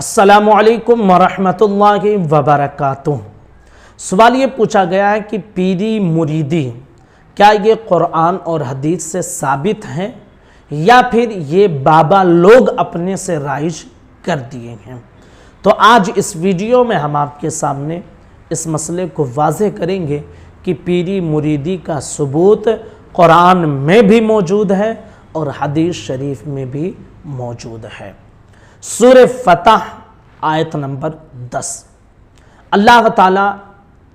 अस्सलामु अलैकुम वरहमतुल्लाहि वबरकातुह। सवाल ये पूछा गया है कि पीरी मुरीदी क्या ये कुरान और हदीस से साबित हैं या फिर ये बाबा लोग अपने से राइज कर दिए हैं। तो आज इस वीडियो में हम आपके सामने इस मसले को वाज़ेह करेंगे कि पीरी मुरीदी का सबूत कुरान में भी मौजूद है और हदीस शरीफ में भी मौजूद है। सूरह फतह आयत नंबर 10 अल्लाह ताला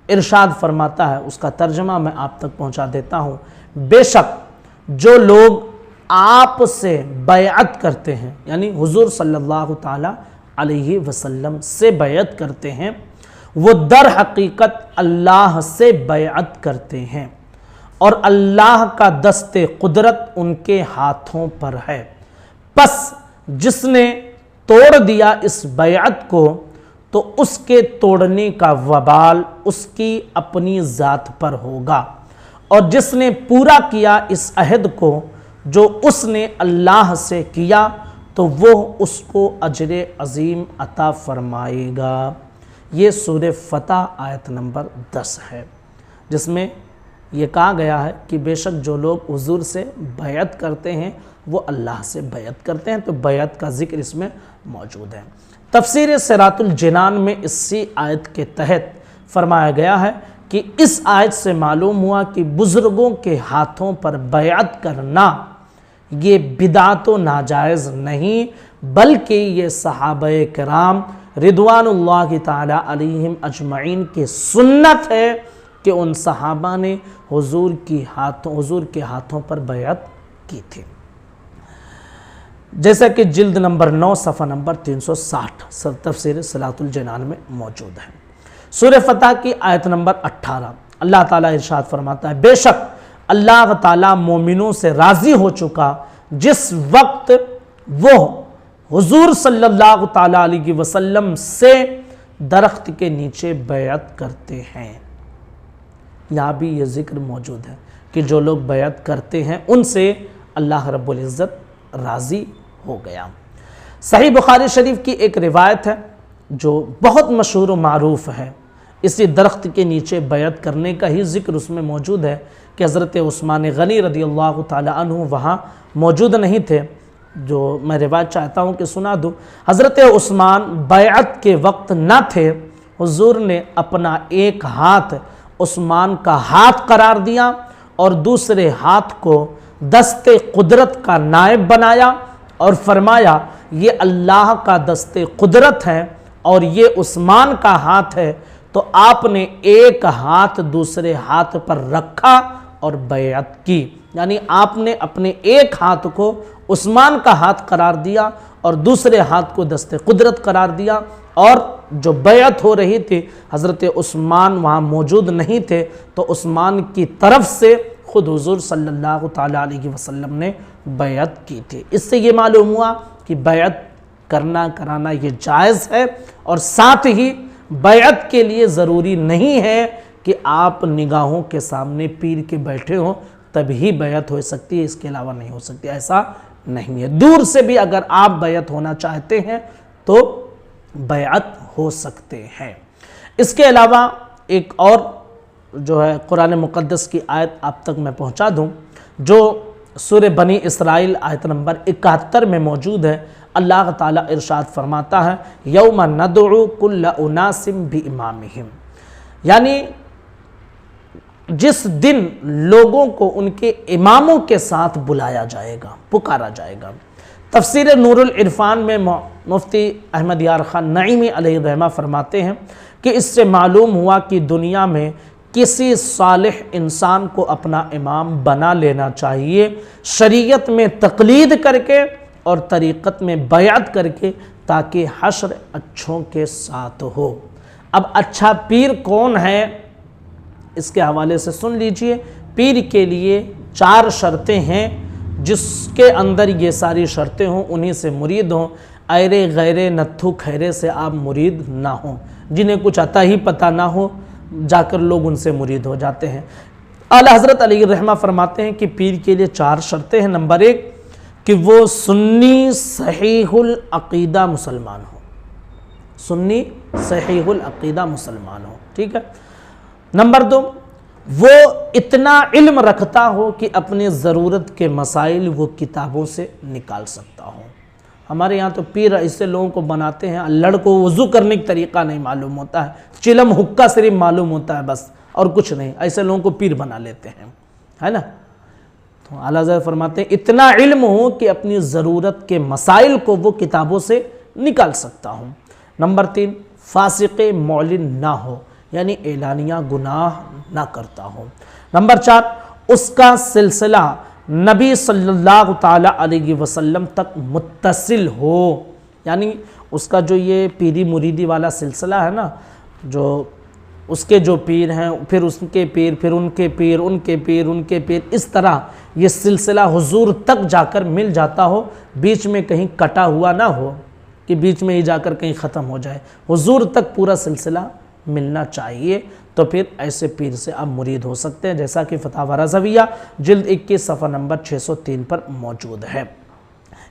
इरशाद फरमाता है, उसका तर्जमा मैं आप तक पहुंचा देता हूँ। बेशक जो लोग आपसे बैअत करते हैं, यानी हुजूर सल्लल्लाहु ताला अलैहि वसल्लम से बैअत करते हैं, वो दर हकीकत अल्लाह से बैअत करते हैं और अल्लाह का दस्ते कुदरत उनके हाथों पर है। बस जिसने तोड़ दिया इस बैअत को तो उसके तोड़ने का वबाल उसकी अपनी ज़ात पर होगा, और जिसने पूरा किया इस अहद को जो उसने अल्लाह से किया तो वो उसको अजर अजीम अता फरमाएगा। ये सूरह फतह आयत नंबर 10 है, जिसमें ये कहा गया है कि बेशक जो लोग हुजूर से बैअत करते हैं वो अल्लाह से बैअत करते हैं। तो बैअत का जिक्र इसमें मौजूद है। तफसीर सिरातुल जिनान में इसी आयत के तहत फरमाया गया है कि इस आयत से मालूम हुआ कि बुज़ुर्गों के हाथों पर बैअत करना ये बिदात व नाजायज़ नहीं, बल्कि ये सहाबाए किराम रिदवानुल्लाहि ताला अलैहिम अजमईन की सुन्नत है कि उन सहाबा ने हुजूर के हाथों पर बैअत की थी। जैसा कि जिल्द नंबर 9 सफ़ा नंबर 360 तफसीर सिरातुल जिनान में मौजूद है। सूरह फतह की आयत नंबर 18 अल्लाह ताला इरशाद फरमाता है, बेशक अल्लाह ताला मोमिनों से राज़ी हो चुका जिस वक्त वो हुजूर सल्लल्लाहु ताला अलैहि वसल्लम से दरख्त के नीचे बैअत करते हैं। यहाँ भी ये जिक्र मौजूद है कि जो लोग बैअत करते हैं उनसे अल्लाह रब्बुल इज़्ज़त राज़ी हो गया। सही बुखारी शरीफ की एक रिवायत है जो बहुत मशहूर व मारूफ है। इसी दरख्त के नीचे बैअत करने का ही जिक्र उसमें मौजूद है कि हज़रत उस्मान गनी रदियल्लाहु ताला अन्हु वहाँ मौजूद नहीं थे। जो मैं रिवायत चाहता हूँ कि सुना दूँ। हज़रत उस्मान बैअत के वक्त न थे, हुजूर ने अपना एक हाथ उस्मान का हाथ करार दिया और दूसरे हाथ को दस्ते कुदरत का नायब बनाया और फरमाया ये अल्लाह का दस्ते कुदरत है और ये उस्मान का हाथ है। तो आपने एक हाथ दूसरे हाथ पर रखा और बैअत की, यानी आपने अपने एक हाथ को उस्मान का हाथ करार दिया और दूसरे हाथ को दस्ते कुदरत करार दिया। और जो बैअत हो रही थी हज़रत उस्मान वहाँ मौजूद नहीं थे, तो उस्मान की तरफ से खुद हुजूर सल्लल्लाहु ताला अलैहि वसल्लम ने बैअत की थी। इससे ये मालूम हुआ कि बैअत कराना ये जायज़ है, और साथ ही बैअत के लिए ज़रूरी नहीं है कि आप निगाहों के सामने पीर के बैठे हों तभी बैअत हो सकती है, इसके अलावा नहीं हो सकती, ऐसा नहीं है। दूर से भी अगर आप बैअत होना चाहते हैं तो बैअत हो सकते हैं। इसके अलावा एक और जो है कुरान मुक़द्दस की आयत आप तक मैं पहुंचा दूं, जो सूरह बनी इसराइल आयत नंबर 71 में मौजूद है। अल्लाह ताला इरशाद फरमाता है, यौम नदउ कुल्ल उनासिम बिइमामिहिम, यानी जिस दिन लोगों को उनके इमामों के साथ बुलाया जाएगा, पुकारा जाएगा। तफसीर नूरुल इरफान में मुफ्ती अहमद यार खान नईमी अलैहि रहमा फरमाते हैं कि इससे मालूम हुआ कि दुनिया में किसी सालिह इंसान को अपना इमाम बना लेना चाहिए, शरीयत में तकलीद करके और तरीक़त में बैअत करके, ताकि हश्र अच्छों के साथ हो। अब अच्छा पीर कौन है, इसके हवाले से सुन लीजिए। पीर के लिए 4 शर्तें हैं, जिसके अंदर ये सारी शर्तें हों उन्हीं से मुरीद हों। ऐरे गैरे नत्थु खैरे से आप मुरीद ना हों, जिन्हें कुछ अता ही पता ना हो जाकर लोग उनसे मुरीद हो जाते हैं। आला हज़रत अली रहमा फरमाते हैं कि पीर के लिए 4 शर्तें हैं। नंबर 1 कि वो सुन्नी सहीहुल अक़ीदा मुसलमान हो, سنی صحیح العقیدہ مسلمان ہو، ٹھیک ہے۔ نمبر 2، وہ اتنا علم رکھتا ہو کہ اپنے ضرورت کے مسائل وہ کتابوں سے نکال سکتا ہو۔ ہمارے یہاں تو پیر ایسے لوگوں کو بناتے ہیں، اللڑ کو وضو کرنے کا طریقہ نہیں معلوم ہوتا ہے، چلم حکہ صرف معلوم ہوتا ہے بس، اور کچھ نہیں، ایسے لوگوں کو پیر بنا لیتے ہیں، ہے نا۔ تو اعلیٰ حضرت فرماتے ہیں اتنا علم ہو کہ اپنی ضرورت کے مسائل کو وہ کتابوں سے نکال سکتا ہوں۔ نمبر 3، فاسق معلن نہ ہو، یعنی اعلانیہ گناہ نہ کرتا ہو۔ نمبر 4، اس کا سلسلہ نبی صلی اللہ تعالیٰ علیہ وسلم تک متصل ہو، یعنی اس کا جو یہ پیری مریدی والا سلسلہ ہے نا، جو اس کے جو پیر ہیں، پھر اس کے پیر، پھر ان کے پیر، ان کے پیر، ان کے پیر، اس طرح یہ سلسلہ حضور تک جا کر مل جاتا ہو، بیچ میں کہیں کٹا ہوا نہ ہو کہ بیچ میں ہی جا کر کہیں ختم ہو جائے، حضور تک پورا سلسلہ ملنا چاہیے، تو پھر ایسے پیر سے آپ مرید ہو سکتے ہیں، جیسا کہ فتاوی رضویہ جلد 21 صفحہ نمبر 603 پر موجود ہے۔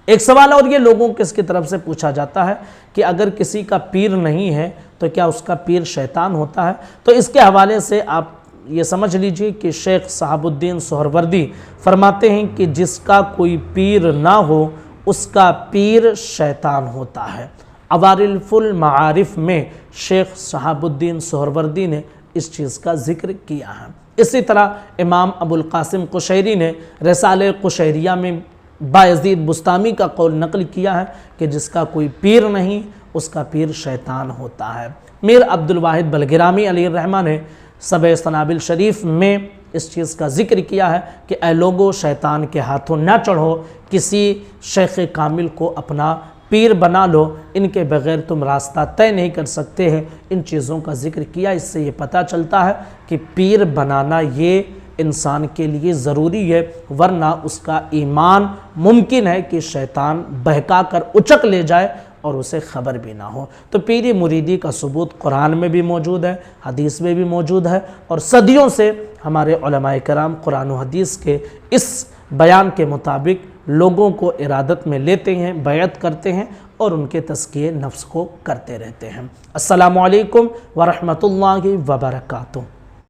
ایک سوال اور یہ لوگوں کس کی طرف سے پوچھا جاتا ہے کہ اگر کسی کا پیر نہیں ہے تو کیا اس کا پیر شیطان ہوتا ہے؟ تو اس کے حوالے سے آپ یہ سمجھ لیجئے کہ شیخ صحاب الدین سہروردی فرماتے ہیں کہ جس کا کوئی پیر نہ ہو اس کا پیر شیطان ہوتا ہے۔ عوارف المعارف میں شیخ صحاب الدین سہروردی نے اس چیز کا ذکر کیا ہے۔ اسی طرح امام ابو القاسم قشیری نے رسالہ قشیریہ میں بایزید بستامی کا قول نقل کیا ہے کہ جس کا کوئی پیر نہیں اس کا پیر شیطان ہوتا ہے۔ میر عبد الواحد بلگرامی علیہ الرحمہ نے سبع سنابل شریف میں اس چیز کا ذکر کیا ہے کہ اے لوگو شیطان کے ہاتھوں نہ چڑھو، کسی شیخ کامل کو اپنا پیر بنا لو، ان کے بغیر تم راستہ طے نہیں کر سکتے ہیں۔ ان چیزوں کا ذکر کیا، اس سے یہ پتہ چلتا ہے کہ پیر بنانا یہ انسان کے لیے ضروری ہے، ورنہ اس کا ایمان ممکن ہے کہ شیطان بہکا کر اچک لے جائے اور اسے خبر بھی نہ ہو۔ تو پیری مریدی کا ثبوت قرآن میں بھی موجود ہے، حدیث میں بھی موجود ہے، اور صدیوں سے ہمارے علماء کرام قرآن و حدیث کے اس بیان کے مطابق لوگوں کو ارادت میں لیتے ہیں، بیعت کرتے ہیں اور ان کے تزکیے نفس کو کرتے رہتے ہیں۔ السلام علیکم ورحمۃ اللہ وبرکاتہ۔